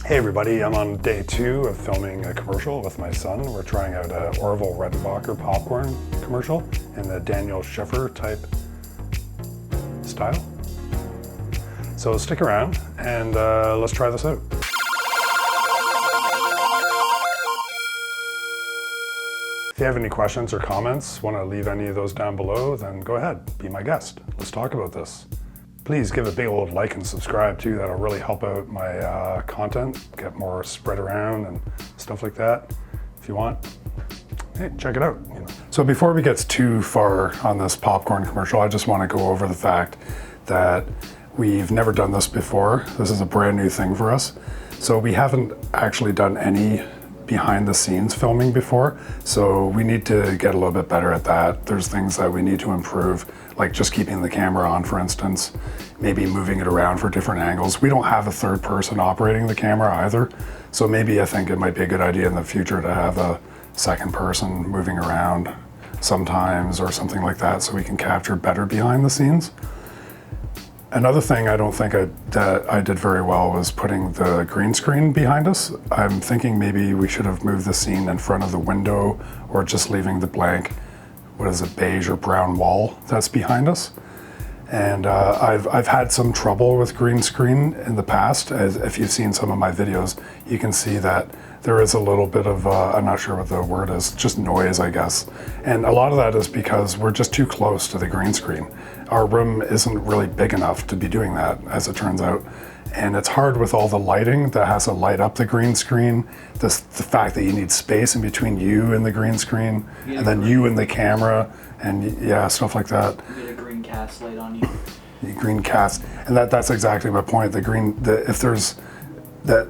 Hey everybody, I'm on day 2 of filming a commercial with my son. We're trying out a Orville Redenbacher popcorn commercial in the Daniel Schiffer type style. So stick around and let's try this out. If you have any questions or comments, want to leave any of those down below, then go ahead, be my guest. Let's talk about this. Please give a big old like and subscribe too. That'll really help out my content, get more spread around and stuff like that. If you want, hey, check it out. So before we get too far on this popcorn commercial, I just want to go over the fact that we've never done this before. This is a brand new thing for us. So we haven't actually done any behind the scenes filming before. So we need to get a little bit better at that. There's things that we need to improve, like just keeping the camera on, for instance, maybe moving it around for different angles. We don't have a third person operating the camera either. So maybe I think it might be a good idea in the future to have a second person moving around sometimes or something like that so we can capture better behind the scenes. Another thing I don't think that I did very well was putting the green screen behind us. I'm thinking maybe we should have moved the scene in front of the window or just leaving the blank, what is it, beige or brown wall that's behind us. And I've had some trouble with green screen in the past. As if you've seen some of my videos, you can see that there is a little bit of, I'm not sure what the word is, just noise, I guess. And a lot of that is because we're just too close to the green screen. Our room isn't really big enough to be doing that, as it turns out. And it's hard with all the lighting that has to light up the green screen, the fact that you need space in between you and the green screen, and then you and the camera, and yeah, stuff like that. You get a green cast light on you. The green cast, and that's exactly my point. If there's that,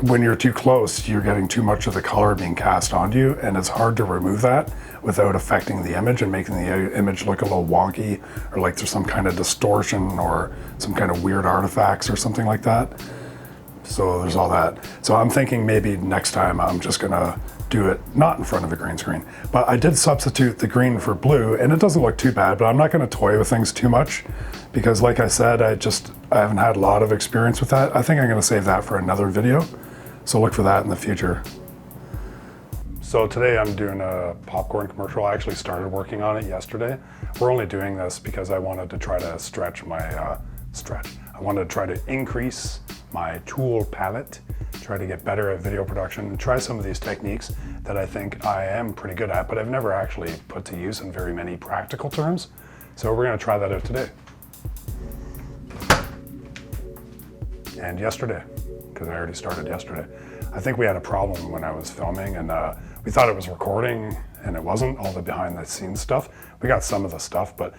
when you're too close, you're getting too much of the color being cast onto you, and it's hard to remove that without affecting the image and making the image look a little wonky, or like there's some kind of distortion or some kind of weird artifacts or something like that. So there's all that. So I'm thinking maybe next time I'm just gonna do it not in front of the green screen. But I did substitute the green for blue, and it doesn't look too bad, but I'm not gonna toy with things too much because like I said, I haven't had a lot of experience with that. I think I'm gonna save that for another video. So look for that in the future. So today I'm doing a popcorn commercial. I actually started working on it yesterday. We're only doing this because I wanted to try to stretch my, I wanted to try to increase my tool palette, try to get better at video production, and try some of these techniques that I think I am pretty good at, but I've never actually put to use in very many practical terms. So we're gonna try that out today. And yesterday, because I already started yesterday. I think we had a problem when I was filming, and we thought it was recording and it wasn't, all the behind the scenes stuff. We got some of the stuff, but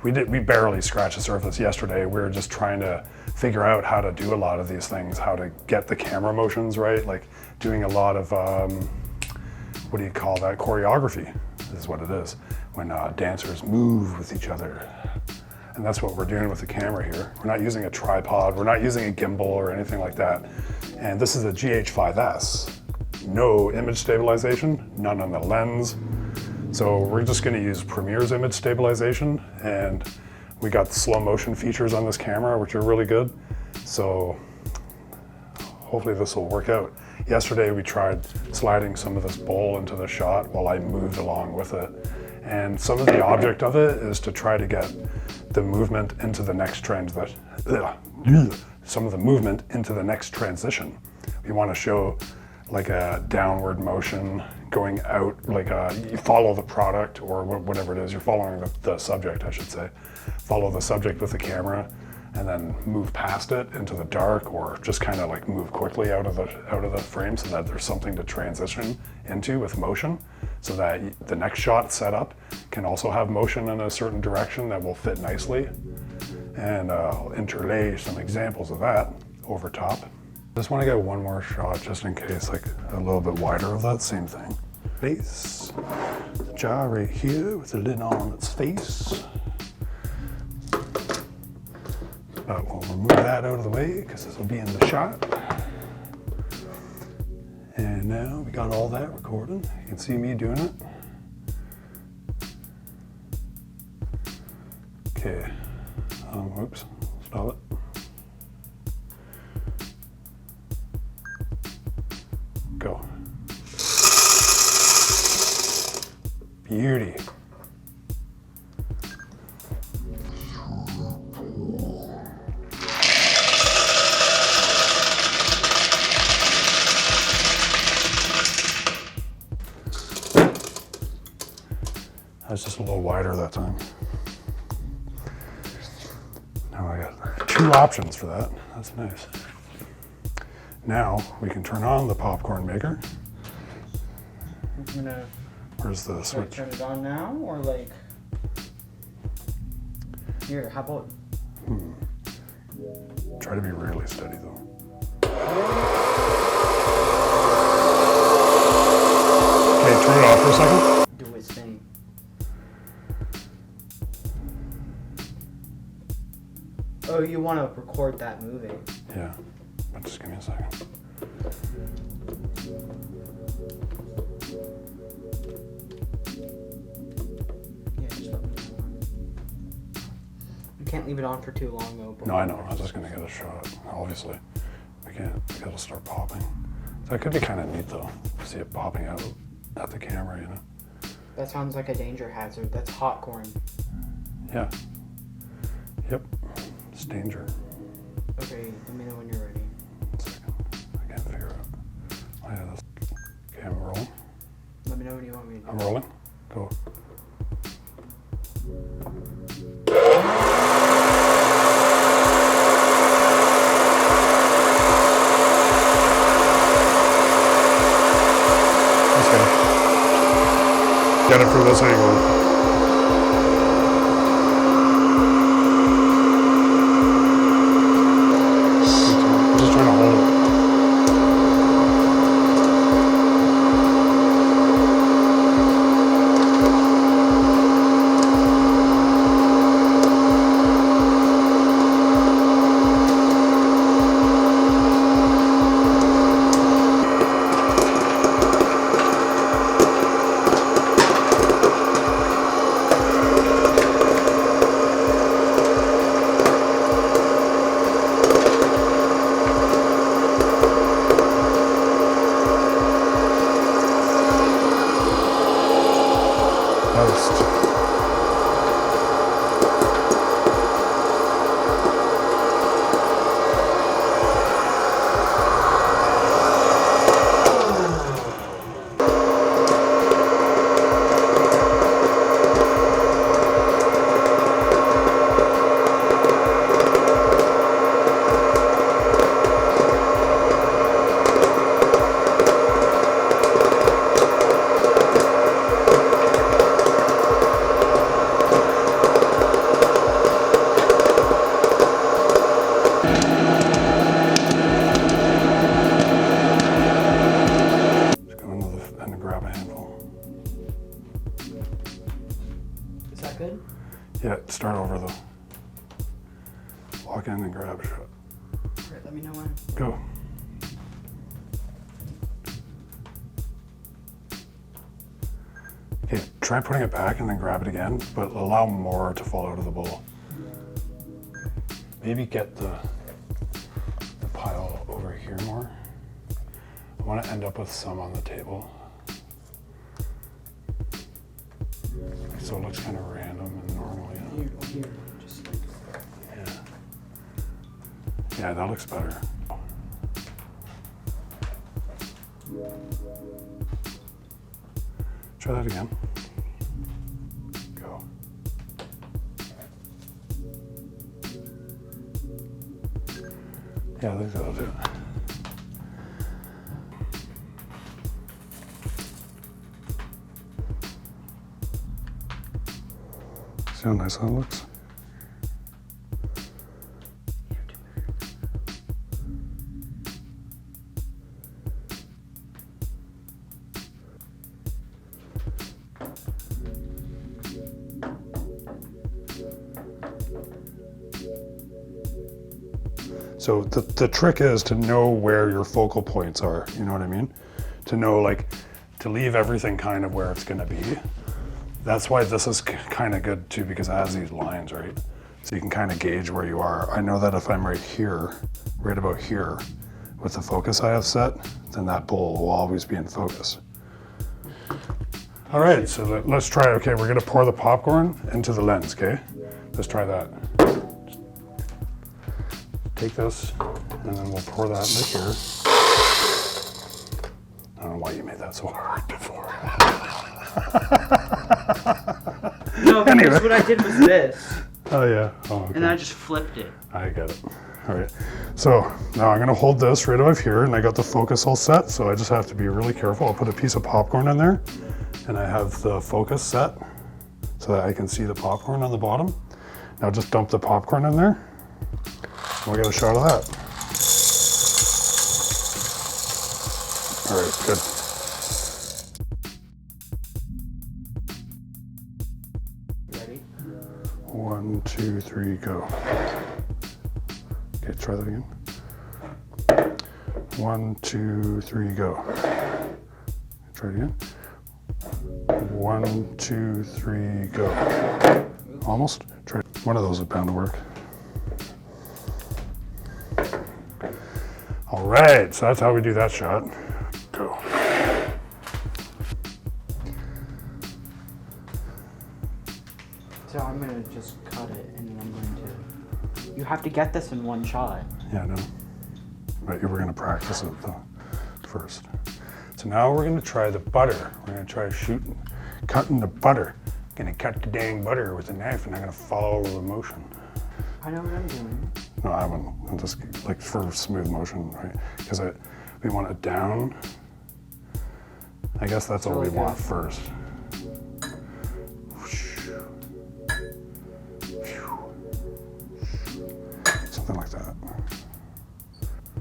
we barely scratched the surface yesterday. We were just trying to figure out how to do a lot of these things, how to get the camera motions right, like doing a lot of, what do you call that, choreography is what it is, when dancers move with each other. And that's what we're doing with the camera here. We're not using a tripod, we're not using a gimbal or anything like that. And this is a GH5S. No image stabilization, none on the lens. So we're just gonna use Premiere's image stabilization, and we got the slow motion features on this camera, which are really good. So hopefully this will work out. Yesterday we tried sliding some of this bowl into the shot while I moved along with it. And some of the object of it is to try to get the movement into the next transition. Some of the movement into the next transition. You want to show like a downward motion going out, like you follow the product or whatever it is. You're following the subject, I should say. Follow the subject with the camera and then move past it into the dark, or just kind of like move quickly out of the frame so that there's something to transition into with motion, so that the next shot set up can also have motion in a certain direction that will fit nicely. And I'll interlay some examples of that over top. Just want to get one more shot just in case, like a little bit wider of that same thing. Face, the jar right here with the lid on its face. But we'll remove that out of the way because this will be in the shot. And now we got all that recorded. You can see me doing it. Okay, oops, stop it. Go. Beauty. I was just a little wider that time. Now I got 2 options for that. That's nice. Now we can turn on the popcorn maker. I'm gonna Where's the like, switch? turn it on now, or like here. How about Try to be really steady though. Okay, turn it off for a second. do its thing? Oh, you want to record that moving? Yeah, but just give me a second. Yeah, just let me know. You can't leave it on for too long though. No, I know. I was just gonna get a shot. Obviously, we can't because it'll start popping. That could be kind of neat though. See it popping out at the camera, you know? That sounds like a danger hazard. That's hot corn. Yeah. Yep. It's danger. Okay, let me know when you're ready. 1 second. I can't figure out. Oh yeah, that's. Okay, I'm rolling. Let me know when you want me to do. I'm rolling. Go. That's good. Get it from this angle. I'm just trying to hold it. Post. Just go into the and grab a handful. Is that good? Yeah, start over though. Walk in and grab a shot. Alright, let me know when. Go. Okay, try putting it back and then grab it again, but allow more to fall out of the bowl. Maybe get the pile over here more. I want to end up with some on the table. So it looks kind of random and normal, you know? Here, just like. Yeah. Yeah, that looks better. Try that again. Go. Yeah, I think that'll do it. See how nice that looks? So the trick is to know where your focal points are, you know what I mean? To know, like, to leave everything kind of where it's gonna be. That's why this is kind of good too, because it has these lines, right? So you can kind of gauge where you are. I know that if I'm right here, right about here, with the focus I have set, then that bowl will always be in focus. All right, so let's try, okay, we're gonna pour the popcorn into the lens, okay? Let's try that. Take this, and then we'll pour that into here. I don't know why you made that so hard before. No, because Anyway. what I did was this, Oh yeah, oh, okay. and I just flipped it. I get it. All right, so now I'm gonna hold this right over here, and I got the focus all set, so I just have to be really careful. I'll put a piece of popcorn in there, and I have the focus set so that I can see the popcorn on the bottom. Now just dump the popcorn in there, and we'll get a shot of that. All right, good. Ready? 1, 2, 3, go. Okay, try that again. 1, 2, 3, go. Try it again. 1, 2, 3, go. Almost. Try. One of those is bound to work. All right, so that's how we do that shot. Go. So I'm gonna just cut it, and then I'm going to. You have to get this in one shot. Yeah, I know. But you were gonna practice it though, first. So now we're gonna try the butter. We're gonna try cutting the butter. Gonna cut the dang butter with a knife, and I'm gonna follow the motion. I know what I'm doing. No, I wouldn't. I'm just like for smooth motion, right? Because we want it down. I guess that's all we Okay. want first. Something like that.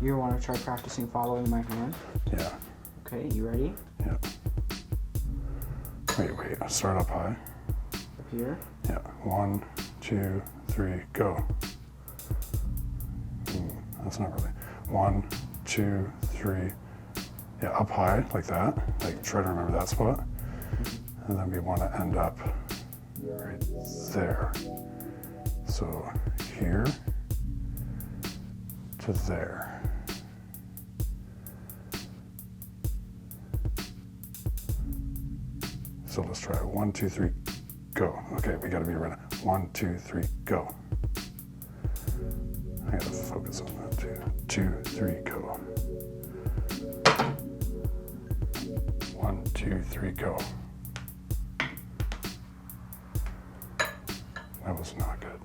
You want to try practicing following my hand? Yeah, Okay, you ready? yeah. Wait, start up high. Up here. Yeah, 1, 2, 3, go. That's not really. 1, 2, 3. Yeah, up high like that. Like try to remember that spot. And then we want to end up right there. So here to there. So let's try it. 1, 2, 3, go. Okay, we gotta be ready. 1, 2, 3, go. I gotta focus on that too. 2, 3, go. 1, 2, 3, go. That was not good.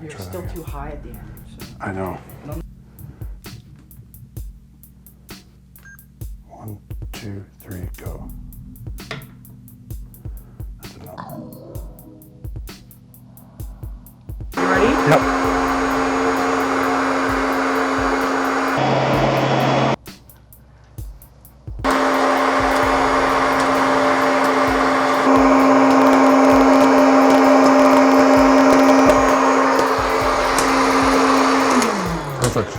You're try that still again. too high at the end. So. I know. 1, 2, 3, go. That did not. You ready? Yep. Perfect.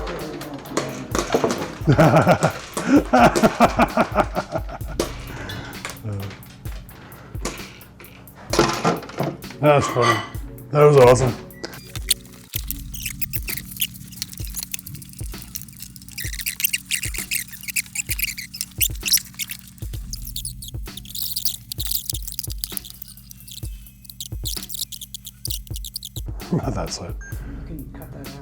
That's funny. That was awesome. Not that side. You can cut that out.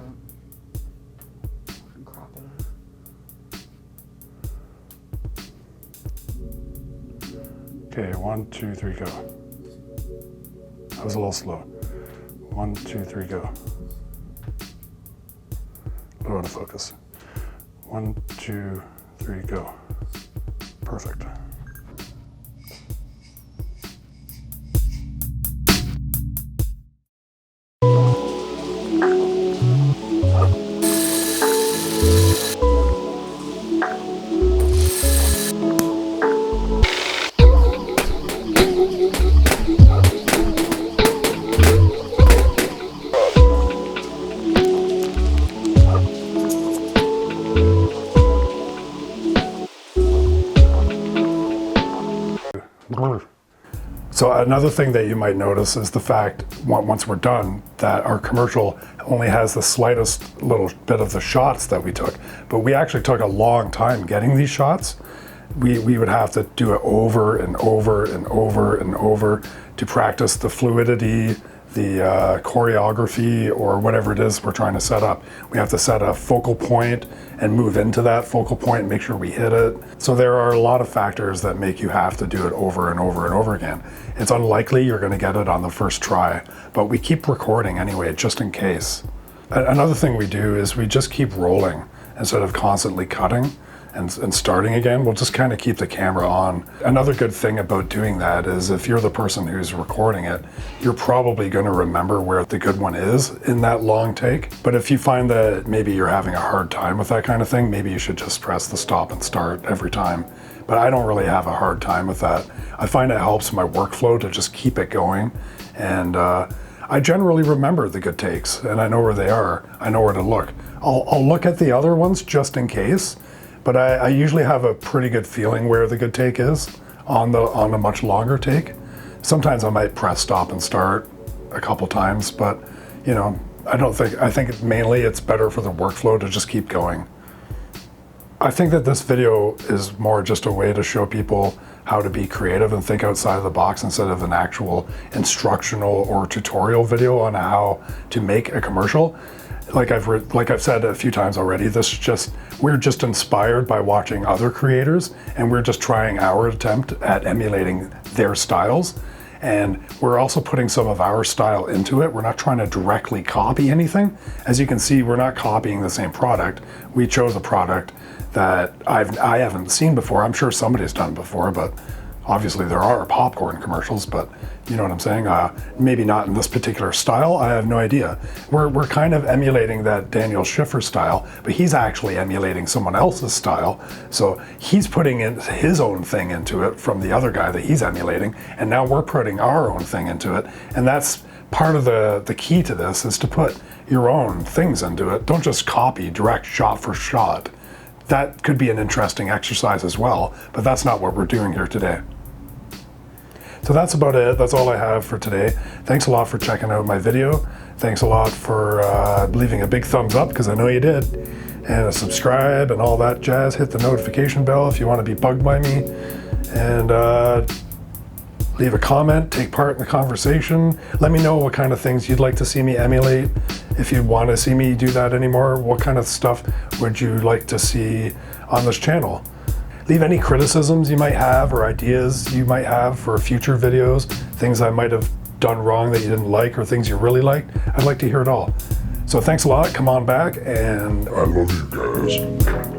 You can crop it out. Okay, 1, 2, 3, go. That was a little slow. 1, 2, 3, go. Low to focus. 1, 2, 3, go. Perfect. So another thing that you might notice is the fact, once we're done, that our commercial only has the slightest little bit of the shots that we took. But we actually took a long time getting these shots. We would have to do it over and over and over and over to practice the fluidity, the choreography, or whatever it is we're trying to set up. We have to set a focal point and move into that focal point and make sure we hit it. So there are a lot of factors that make you have to do it over and over and over again. It's unlikely you're going to get it on the first try, but we keep recording anyway, just in case. Another thing we do is we just keep rolling instead of constantly cutting and starting again. We'll just kind of keep the camera on. Another good thing about doing that is if you're the person who's recording it, you're probably going to remember where the good one is in that long take. But if you find that maybe you're having a hard time with that kind of thing, maybe you should just press the stop and start every time. But I don't really have a hard time with that. I find it helps my workflow to just keep it going. And I generally remember the good takes and I know where they are. I know where to look. I'll look at the other ones just in case. But I usually have a pretty good feeling where the good take is on a much longer take. Sometimes I might press stop and start a couple times, but you know, I think mainly it's better for the workflow to just keep going. I think that this video is more just a way to show people how to be creative and think outside of the box instead of an actual instructional or tutorial video on how to make a commercial. Like I've said a few times already, we're just inspired by watching other creators, and we're just trying our attempt at emulating their styles. And we're also putting some of our style into it. We're not trying to directly copy anything. As you can see, we're not copying the same product. We chose a product that I haven't seen before. I'm sure somebody's done it before, but obviously there are popcorn commercials, but you know what I'm saying? Maybe not in this particular style, I have no idea. We're kind of emulating that Daniel Schiffer style, but he's actually emulating someone else's style. So he's putting in his own thing into it from the other guy that he's emulating, and now we're putting our own thing into it. And that's part of the key to this, is to put your own things into it. Don't just copy direct shot for shot. That could be an interesting exercise as well, but that's not what we're doing here today. So that's about it. That's all I have for today. Thanks a lot for checking out my video. Thanks a lot for leaving a big thumbs up, because I know you did. And subscribe and all that jazz. Hit the notification bell if you want to be bugged by me. And leave a comment, take part in the conversation. Let me know what kind of things you'd like to see me emulate. If you want to see me do that anymore, what kind of stuff would you like to see on this channel? Leave any criticisms you might have or ideas you might have for future videos, things I might have done wrong that you didn't like, or things you really liked. I'd like to hear it all. So thanks a lot, come on back, and I love you guys.